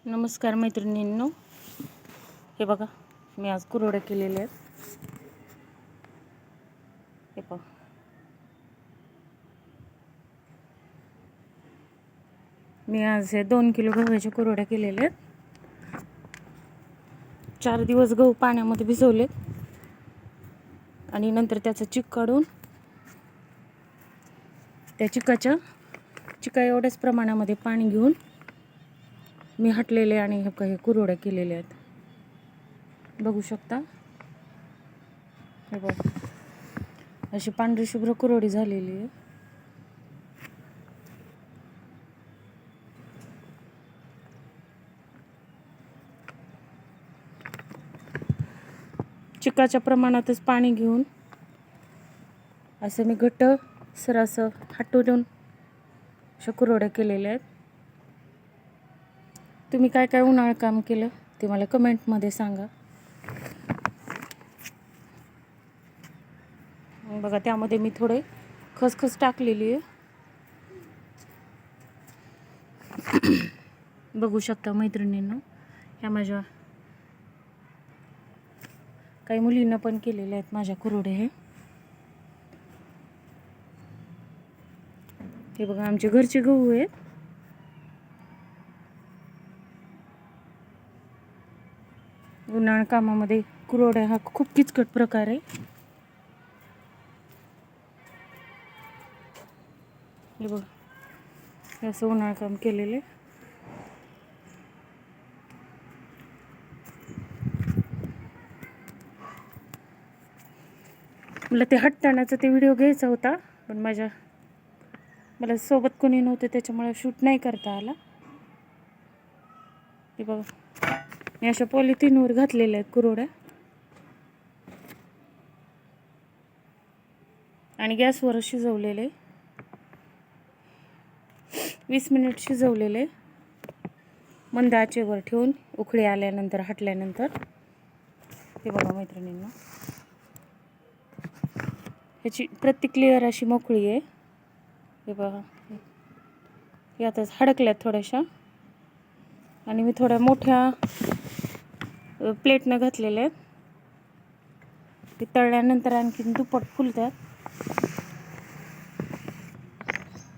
नमस्कार मैत्रिणींनो, हे बघा मी आज कुरवड्या केलेल्या आहेत. हे बघा मी आज 2 किलो गव्हाच्या कुरवड्या केलेल्या आहेत. 4 दिवस गहू पाण्यामध्ये भिजवले आणि नंतर त्याचं चिक काढून त्या चिका एवढ्याच प्रमाणामध्ये पाणी घेऊन मी हटलेले आणि हे काही कुरवड्या केलेल्या आहेत. बघू शकता, हे बघा अशी पांढरी शुभ्र कुरवडी झालेली आहे. चिकाच्या प्रमाणातच पाणी घेऊन असं मी घट्ट असं हटवून अशा कुरवड्या केलेल्या आहेत. तुम्ही काय काय उन्हाळी काम केलं ते मला कमेंटमध्ये सांगा. बघा त्यामध्ये मी थोडे खसखस टाकलेली आहे. बघू शकता मैत्रिणींनो, ह्या माझ्या काही मुलींना पण केलेल्या आहेत माझ्या कुरवड्या. हे बघा आमचे घरचे गहू आहेत. उन्हाळी कामामध्ये कुरवड्या हा खूप किचकट प्रकार आहे. हे बघा असं उन्हाळी काम केलेले. मला ते हटतानाचा ते व्हिडिओ घ्यायचा होता, पण मला सोबत कोणी नव्हतं त्याच्यामुळे शूट नाही करता आला. हे बघा मी अशा पॉलिथिनवर घातलेल्या आहेत कुरवड्या आणि गॅसवर शिजवलेले 20 मिनिट शिजवलेले मंद आचेवर ठेवून उकळी आल्यानंतर हटल्यानंतर. हे बघा मैत्रिणींना, ह्याची प्रत्येक लेअर अशी मोकळी आहे. हे बघा हे आताच हडकल्यात थोड्याशा आणि मी थोड्या मोठ्या प्लेटनं घातलेल्या आहेत. ते तळल्यानंतर आणखीन दुप्पट फुलतात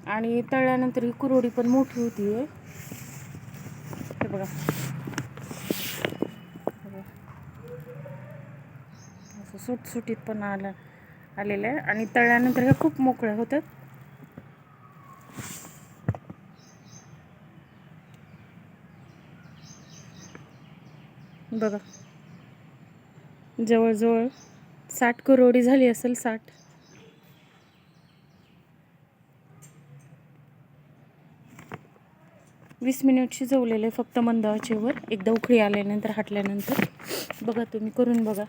आणि तळल्यानंतर ही कुरवडी पण मोठी होती आहे. हे बघा असं सुटसुटीत पण आलेलं आहे आणि तळल्यानंतर हे खूप मोकळ्या होतात. बघा जवळजवळ 60 कुरवडी झाली असेल. 60 20 मिनिट शिजवलेले फक्त मंद आचेवर, एकदा उकळी आल्यानंतर हटल्यानंतर. बघा तुम्ही करून बघा.